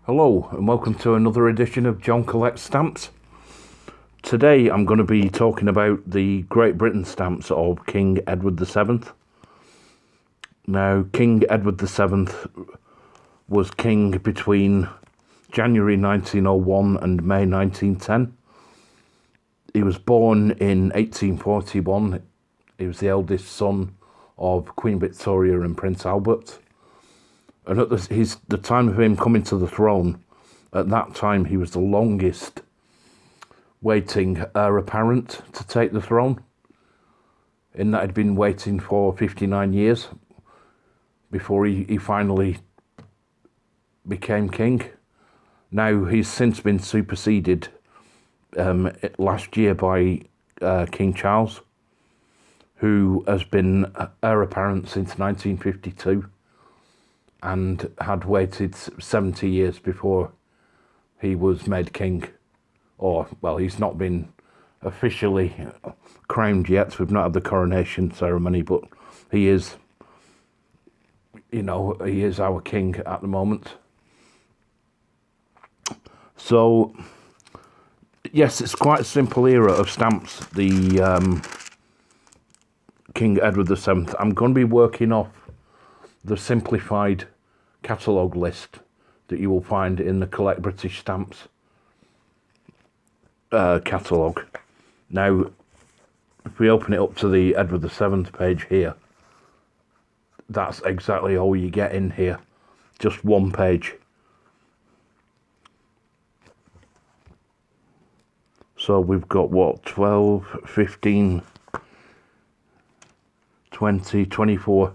Hello and welcome to another edition of John Collects Stamps. Today I'm going to be talking about the Great Britain stamps of King Edward VII. Now, King Edward VII was king between January 1901 and May 1910. He was born in 1841. He was the eldest son of Queen Victoria and Prince Albert. And at the time of him coming to the throne, at that time he was the longest waiting heir apparent to take the throne, in that he'd been waiting for 59 years before he finally became king. Now, he's since been superseded last year by King Charles, who has been heir apparent since 1952. And had waited 70 years before he was made king. Or, well, he's not been officially crowned yet. We've not had the coronation ceremony, but he is, he is our king at the moment. So, yes, it's quite a simple era of stamps, the King Edward VII. I'm going to be working off the simplified catalogue list that you will find in the Collect British Stamps catalogue. Now, if we open it up to the Edward VII page here, that's exactly all you get in here. Just one page. So we've got, what, 12, 15, 20, 24...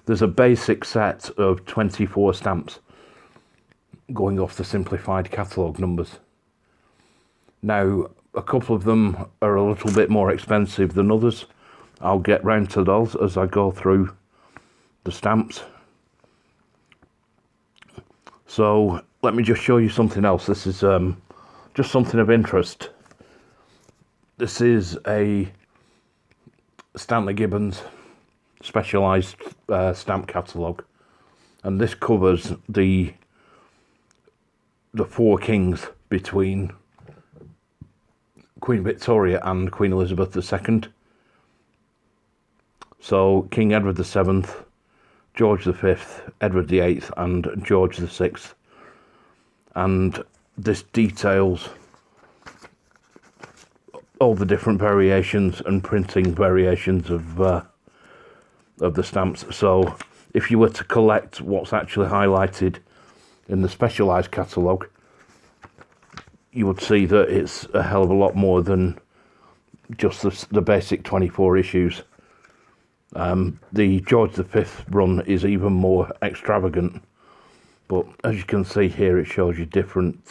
There's a basic set of 24 stamps going off the simplified catalogue numbers. Now, a couple of them are a little bit more expensive than others. I'll get round to those as I go through the stamps. So, let me just show you something else. This is just something of interest. This is a Stanley Gibbons specialised stamp catalogue, and this covers the four kings between Queen Victoria and Queen Elizabeth II. So King Edward VII, George V, Edward VIII and George VI. And this details all the different variations and printing variations of the stamps. So if you were to collect what's actually highlighted in the specialised catalogue, you would see that it's a hell of a lot more than just the basic 24 issues. The George V run is even more extravagant, but as you can see here, it shows you different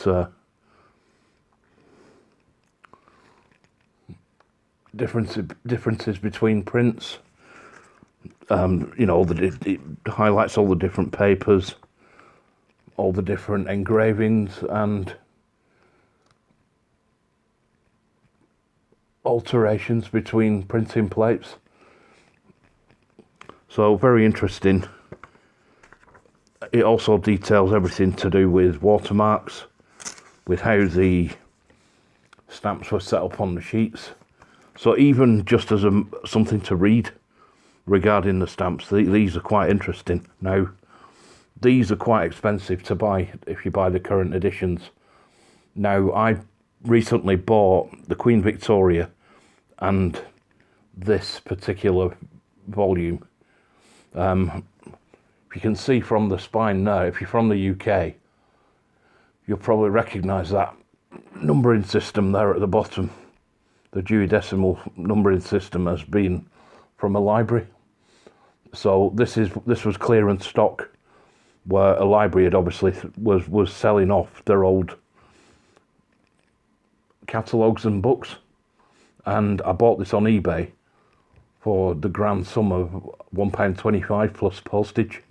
differences between prints. It highlights all the different papers, all the different engravings and alterations between printing plates. So very interesting. It also details everything to do with watermarks, with how the stamps were set up on the sheets. So even just as something to read regarding the stamps, these are quite interesting. Now, these are quite expensive to buy if you buy the current editions. Now, I recently bought the Queen Victoria and this particular volume. If you can see from the spine there, if you're from the UK, you'll probably recognise that numbering system there at the bottom. The Dewey Decimal numbering system has been from a library. So this was clearance stock, where a library had obviously was selling off their old catalogues and books, and I bought this on eBay for the grand sum of £1.25 plus postage.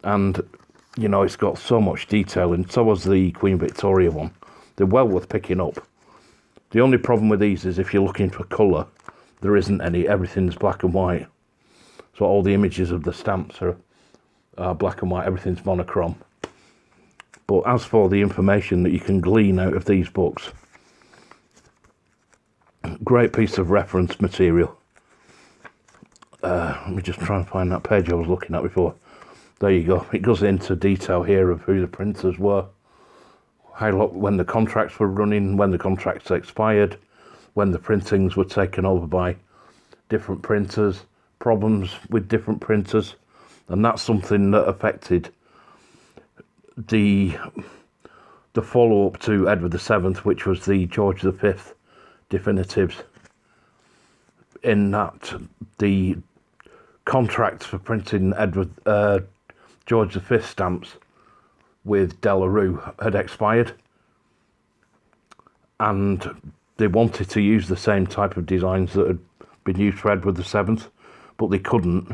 And it's got so much detail, and so was the Queen Victoria one. They're well worth picking up. The only problem with these is if you're looking for colour, there isn't any. Everything's black and white. So all the images of the stamps are black and white. Everything's monochrome. But as for the information that you can glean out of these books, great piece of reference material. Let me just try and find that page I was looking at before. There you go. It goes into detail here of who the printers were, when the contracts were running, when the contracts expired, when the printings were taken over by different printers, problems with different printers, and that's something that affected the follow-up to Edward VII, which was the George V definitives, in that the contracts for printing George V stamps with De La Rue had expired, and they wanted to use the same type of designs that had been used for Edward VII, but they couldn't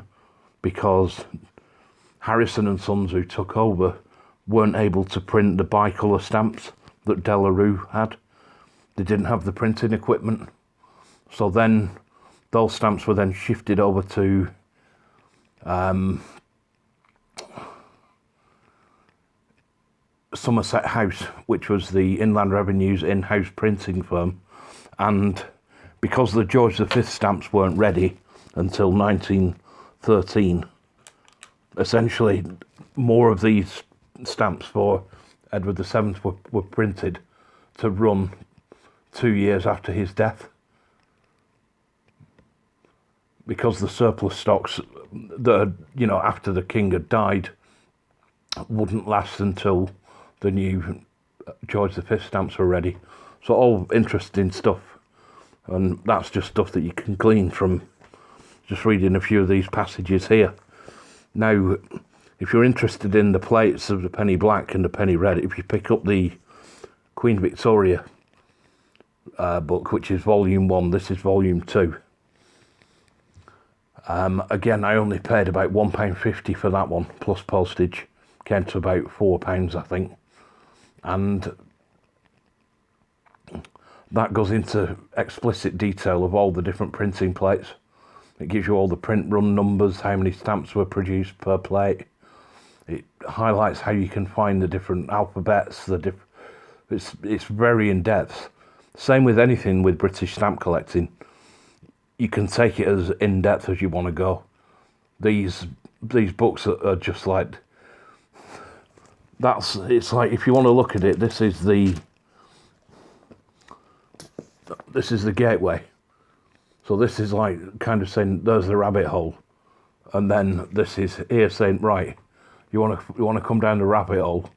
because Harrison and Sons, who took over, weren't able to print the bicolour stamps that De La Rue had. They didn't have the printing equipment. So then those stamps were then shifted over to Somerset House, which was the Inland Revenue's in-house printing firm. And because the George V stamps weren't ready until 1913, essentially more of these stamps for Edward VII were printed to run 2 years after his death, because the surplus stocks that had, after the king had died, wouldn't last until the new George V stamps were ready. So all interesting stuff, and that's just stuff that you can glean from just reading a few of these passages here. Now, if you're interested in the plates of the penny black and the penny red, if you pick up the Queen Victoria book, which is volume 1, this is volume 2. Again, I only paid about £1.50 for that one, plus postage. Came to about £4, I think. And that goes into explicit detail of all the different printing plates. It gives you all the print run numbers, how many stamps were produced per plate. It highlights how you can find the different alphabets. It's very in-depth. Same with anything with British stamp collecting. You can take it as in-depth as you want to go. These books are just like, it's like, if you want to look at it, this is the gateway. So this is like kind of saying, there's the rabbit hole, and then this is here saying, right, you want to come down the rabbit hole,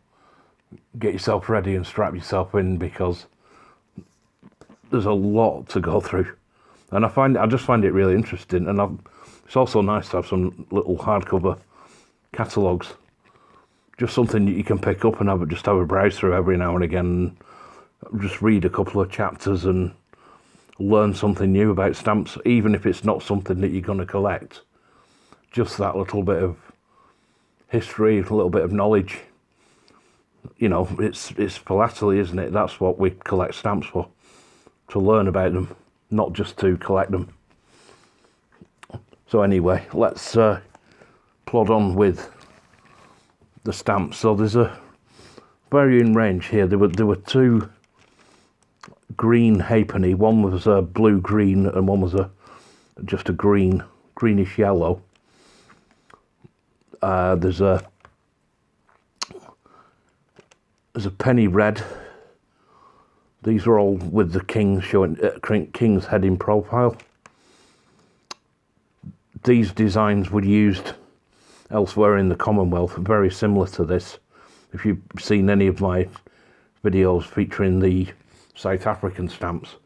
get yourself ready and strap yourself in, because there's a lot to go through. And I just find it really interesting, and it's also nice to have some little hardcover catalogues, just something that you can pick up and have a browse through every now and again, and just read a couple of chapters and learn something new about stamps, even if it's not something that you're going to collect. Just that little bit of history, a little bit of knowledge. It's philately, isn't it? That's what we collect stamps for, to learn about them, not just to collect them. So anyway, let's plod on with the stamps. So there's a varying range here. There were two green halfpenny. One was a blue green, and one was just a greenish yellow. There's a penny red. These are all with the king showing king's head in profile. These designs were used elsewhere in the Commonwealth, very similar to this. If you've seen any of my videos featuring the South African stamps,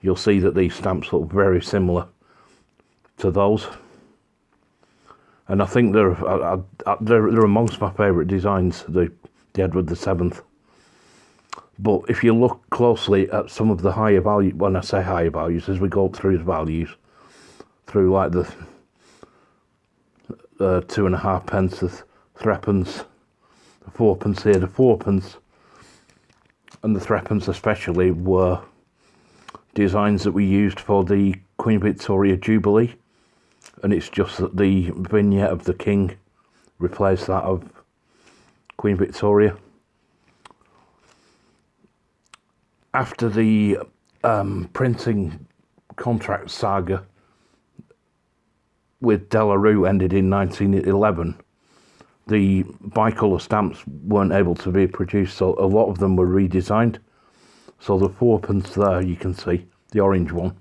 you'll see that these stamps look very similar to those. And I think they're amongst my favourite designs, the Edward VII. But if you look closely at some of the higher value, when I say higher values, as we go up through the values, through like the 2.5 pence, the threepence, the fourpence here, the fourpence, and the threepence especially, were designs that we used for the Queen Victoria Jubilee. And it's just that the vignette of the king replaced that of Queen Victoria. after the printing contract saga with De La Rue ended in 1911, the bicolour stamps weren't able to be produced, so a lot of them were redesigned. So the 4p there, you can see, the orange one,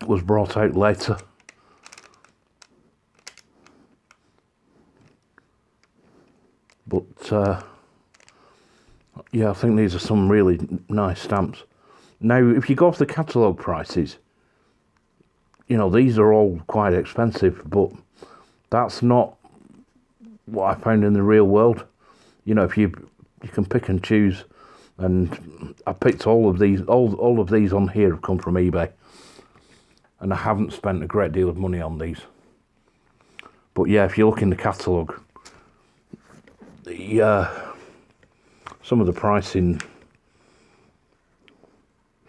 was brought out later. But yeah, I think these are some really nice stamps. Now, if you go off the catalogue prices, you know, these are all quite expensive, but that's not what I found in the real world. You know, if you can pick and choose, and I picked all of these, all of these on here have come from eBay, and I haven't spent a great deal of money on these. But yeah, if you look in the catalogue, some of the pricing,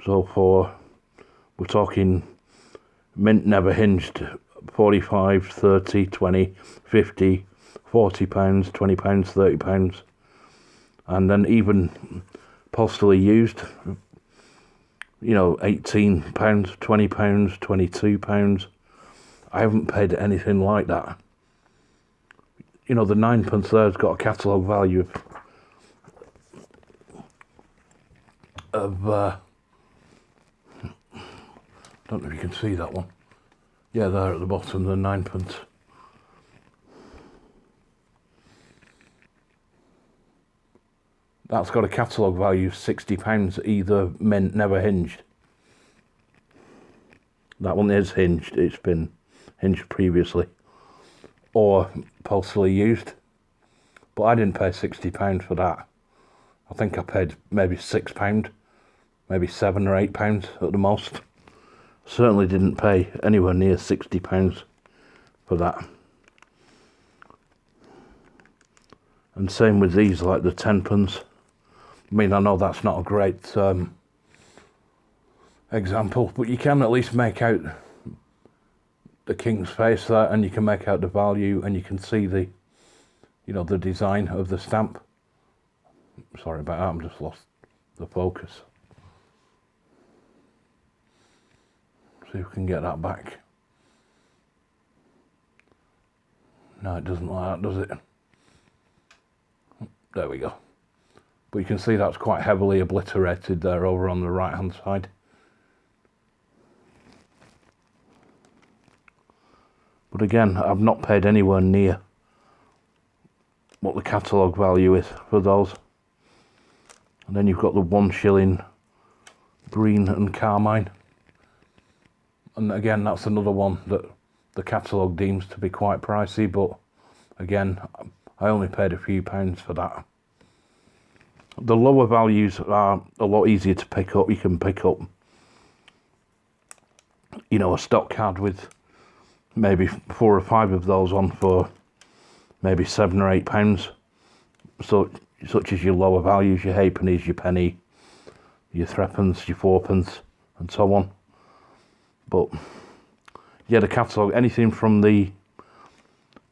so we're talking mint never hinged, 45, 30, 20, 50, 40 pounds, 20 pounds, 30 pounds, and then even postally used, you know, 18 pounds, 20 pounds, 22 pounds. I haven't paid anything like that. You know, the 9p there's got a catalogue value of I don't know if you can see that one. Yeah, there at the bottom, the 9p. That's got a catalogue value of £60, either mint, never hinged. That one is hinged, it's been hinged previously. Or postally used. But I didn't pay £60 for that. I think I paid maybe £6, maybe £7 or £8 at the most. Certainly didn't pay anywhere near £60 for that. And same with these, like the 10p. I mean, I know that's not a great example, but you can at least make out the king's face there, and you can make out the value, and you can see the, you know, the design of the stamp. Sorry about that, I'm just lost the focus. See if we can get that back. No, it doesn't like that, does it? There we go. But you can see that's quite heavily obliterated there over on the right hand side. But again, I've not paid anywhere near what the catalogue value is for those. And then you've got the 1 shilling green and carmine. And again, that's another one that the catalogue deems to be quite pricey, but again, I only paid a few pounds for that. The lower values are a lot easier to pick up. You can pick up, you know, a stock card with maybe 4 or 5 of those on for maybe £7 or £8. So, such as your lower values, your halfpennies, your penny, your threepence, your 4p, and so on. But yeah, the catalogue, anything from the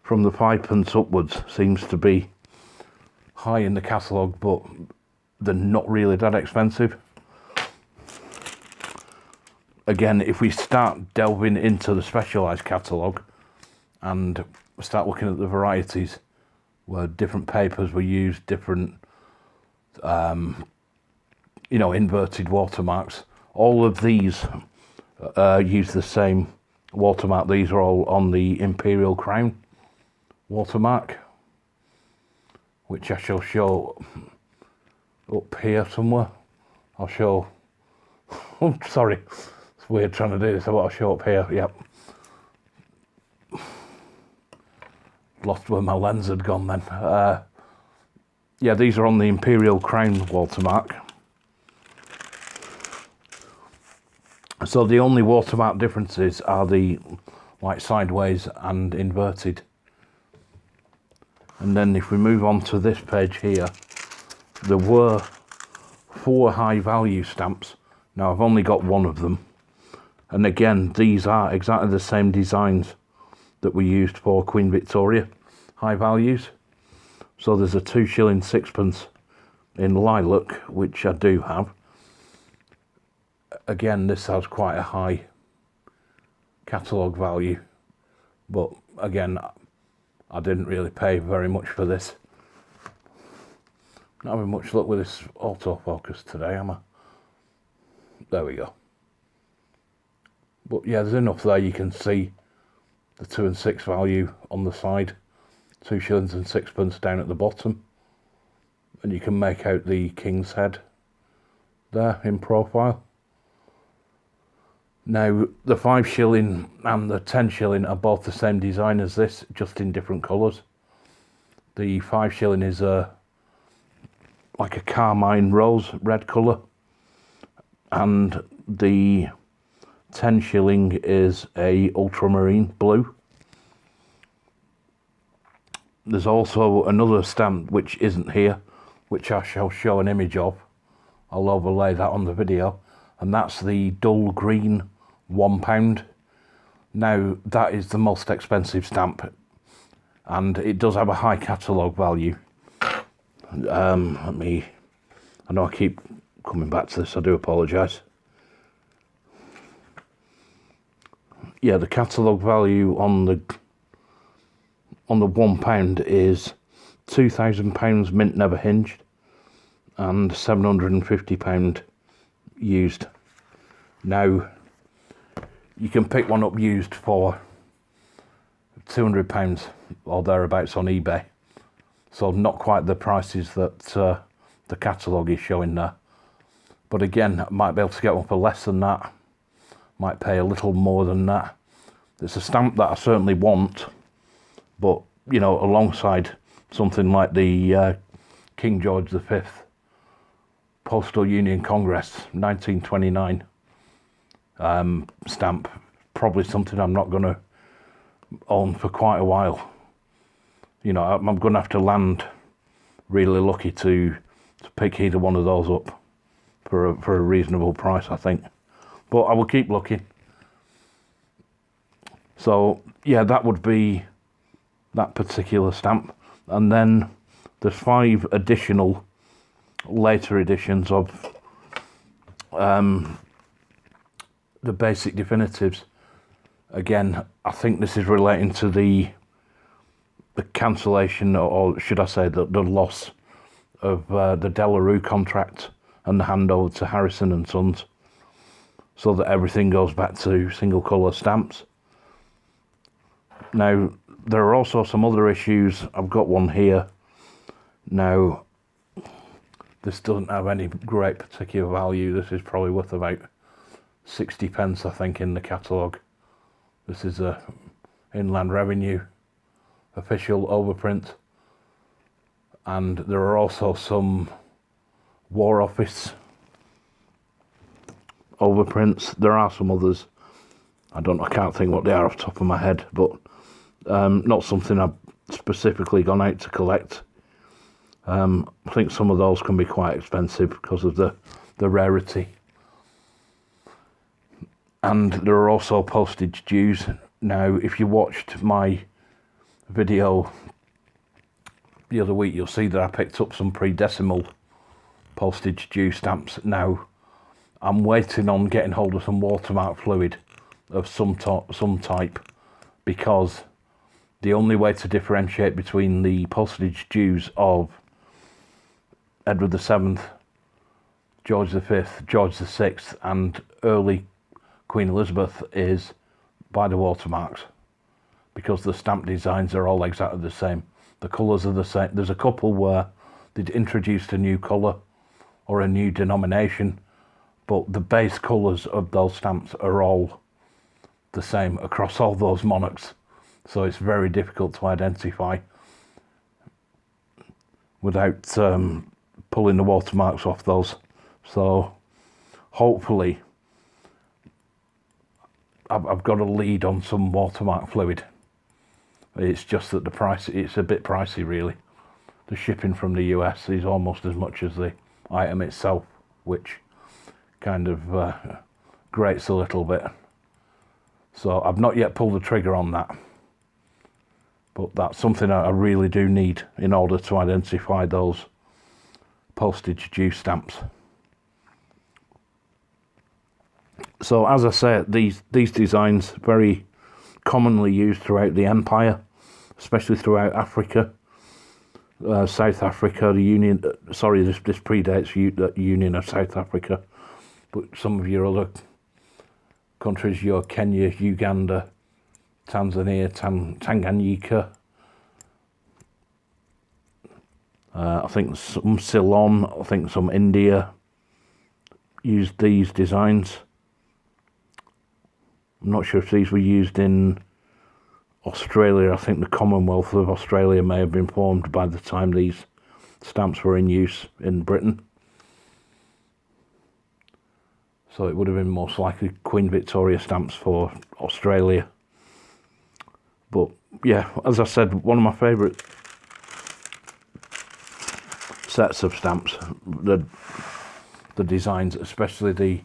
5p upwards seems to be high in the catalogue, but they're not really that expensive. Again, if we start delving into the specialised catalogue and start looking at the varieties where different papers were used, different, you know, inverted watermarks, all of these use the same watermark. These are all on the Imperial Crown watermark, which I shall show up here somewhere. I'll show, oh, sorry, it's weird trying to do this. I'll show up here, yep. Lost where my lens had gone then. Yeah, these are on the Imperial Crown watermark. So the only watermark differences are the like sideways and inverted. And then if we move on to this page here, there were 4 high value stamps. Now I've only got 1 of them. And again, these are exactly the same designs that we used for Queen Victoria high values. So there's a 2 shilling 6p in lilac, which I do have. Again, this has quite a high catalogue value, but again, I didn't really pay very much for this. Not having much luck with this autofocus today, am I? There we go. But yeah, there's enough there. You can see the 2 and 6 value on the side, 2 shillings and 6pence down at the bottom, and you can make out the king's head there in profile. Now, the 5 shilling and the 10 shilling are both the same design as this, just in different colours. The 5 shilling is like a carmine rose red colour, and the 10 shilling is a ultramarine blue. There's also another stamp which isn't here, which I shall show an image of. I'll overlay that on the video, and that's the dull green £1. Now, that is the most expensive stamp, and it does have a high catalogue value. I know I keep coming back to this, I do apologise. Yeah, the catalogue value on the £1 is £2,000 mint never hinged and £750 used. Now, you can pick one up used for £200 or thereabouts on eBay, so not quite the prices that the catalogue is showing there. But again, I might be able to get one for less than that, might pay a little more than that. It's a stamp that I certainly want, but you know, alongside something like the King George V Postal Union Congress 1929 stamp, probably something I'm not going to own for quite a while. You know, I'm going to have to land really lucky to pick either one of those up for a reasonable price, I think. But I will keep looking. So yeah, that would be that particular stamp. And then there's 5 additional later editions of the basic definitives. Again, I think this is relating to the cancellation, or should I say the loss of the Delarue contract and the handover to Harrison and Sons, so that everything goes back to single colour stamps. Now, there are also some other issues. I've got one here. Now, this doesn't have any great particular value. This is probably worth about 60p, I think, in the catalogue. This is a Inland Revenue official overprint, and there are also some War Office overprints. There are some others. I can't think what they are off the top of my head, but not something I've specifically gone out to collect. I think some of those can be quite expensive because of the rarity. And there are also postage dues. Now, if you watched my video the other week, you'll see that I picked up some pre-decimal postage due stamps. Now, I'm waiting on getting hold of some watermark fluid of some type, because the only way to differentiate between the postage dues of Edward VII, George V, George VI and early Queen Elizabeth is by the watermarks, because the stamp designs are all exactly the same. The colours are the same. There's a couple where they'd introduced a new colour or a new denomination, but the base colours of those stamps are all the same across all those monarchs. So it's very difficult to identify without pulling the watermarks off those. So hopefully I've got a lead on some watermark fluid. It's just that the price, it's a bit pricey really. The shipping from the US is almost as much as the item itself, which kind of grates a little bit. So I've not yet pulled the trigger on that, but that's something I really do need in order to identify those postage due stamps. So as I say, these designs very commonly used throughout the empire, especially throughout Africa, South Africa. The Union, sorry, this predates the Union of South Africa, but some of your other countries, your Kenya, Uganda, Tanzania, Tanganyika. I think some Ceylon, I think some India used these designs. I'm not sure if these were used in Australia. I think the Commonwealth of Australia may have been formed by the time these stamps were in use in Britain. So it would have been most likely Queen Victoria stamps for Australia. But yeah, as I said, one of my favourite sets of stamps, the designs, especially the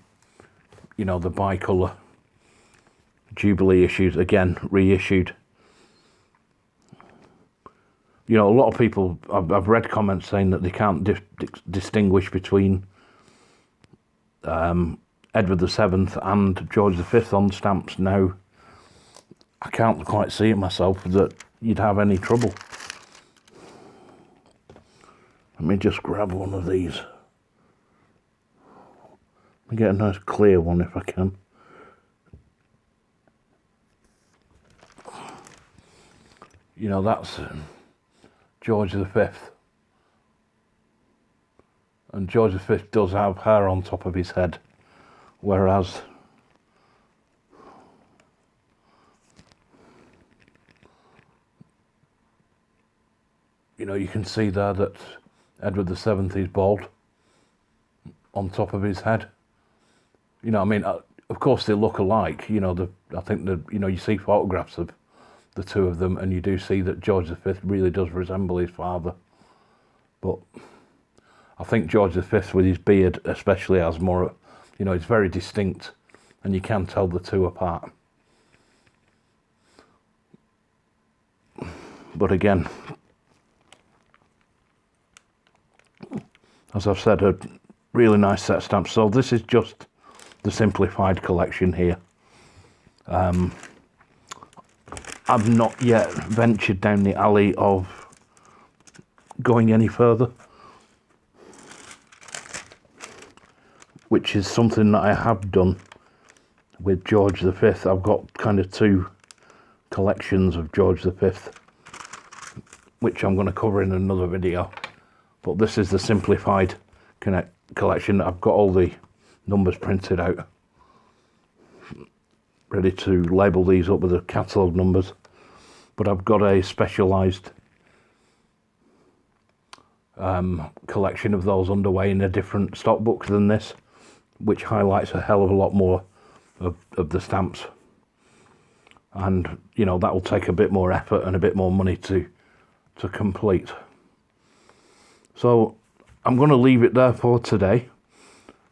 bicolour Jubilee issues, again reissued. A lot of people, I've read comments saying that they can't distinguish between Edward VII and George V on stamps. Now, I can't quite see it myself that you'd have any trouble. Let me just grab one of these. Let me get a nice clear one if I can. That's George V. And George V does have hair on top of his head, whereas you can see there that Edward VII is bald on top of his head. Of course they look alike. I think that you see photographs of the two of them, and you do see that George V really does resemble his father. But I think George V, with his beard especially, has more, it's very distinct, and you can tell the two apart. But again, as I've said, a really nice set of stamps. So this is just the simplified collection here. I've not yet ventured down the alley of going any further, which is something that I have done with George V. I've got kind of two collections of George V, which I'm going to cover in another video. But this is the simplified collection. I've got all the numbers printed out, ready to label these up with the catalogue numbers. But I've got a specialised collection of those underway in a different stock book than this, which highlights a hell of a lot more of the stamps. And, that will take a bit more effort and a bit more money to complete. So I'm going to leave it there for today.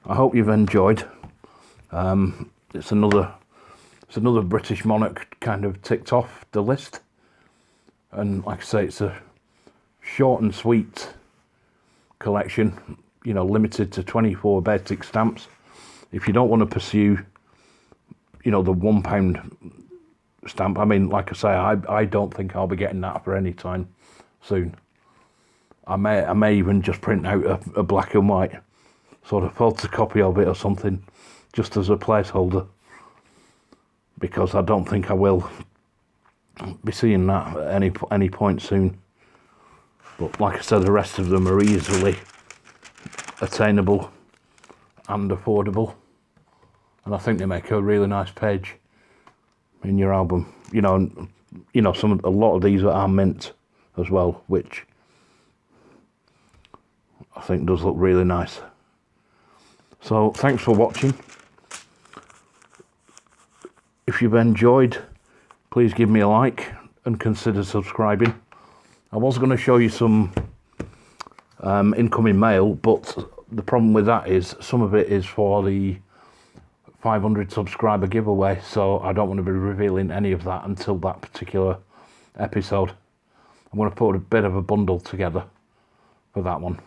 I hope you've enjoyed. It's another British monarch kind of ticked off the list. And like I say, it's a short and sweet collection, limited to 24 basic stamps. If you don't want to pursue, the £1 stamp, like I say, I don't think I'll be getting that for any time soon. I may even just print out a black and white sort of photocopy of it or something, just as a placeholder, because I don't think I will be seeing that at any point soon. But like I said, the rest of them are easily attainable and affordable, and I think they make a really nice page in your album. A lot of these are mint as well, which I think does look really nice. So thanks for watching. If you've enjoyed, please give me a like and consider subscribing. I was going to show you some incoming mail, but the problem with that is some of it is for the 500 subscriber giveaway, so I don't want to be revealing any of that until that particular episode. I'm going to put a bit of a bundle together for that one.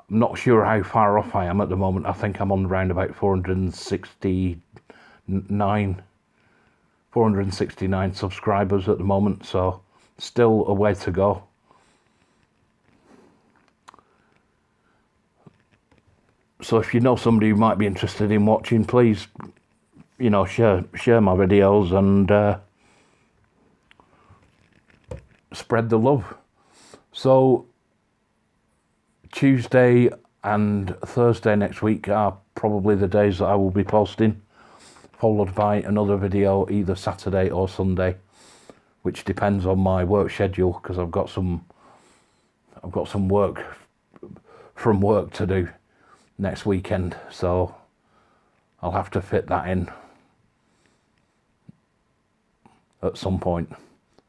I'm not sure how far off I am at the moment. I think I'm on around about 469 subscribers at the moment, so still a way to go. So if you know somebody who might be interested in watching, please, you know, share my videos and spread the love. So Tuesday and Thursday next week are probably the days that I will be posting, followed by another video either Saturday or Sunday, which depends on my work schedule, because I've got some work from work to do next weekend, so I'll have to fit that in at some point.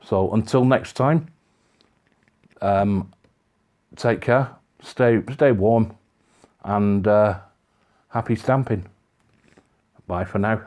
So until next time, take care, stay warm, and happy stamping. Bye for now.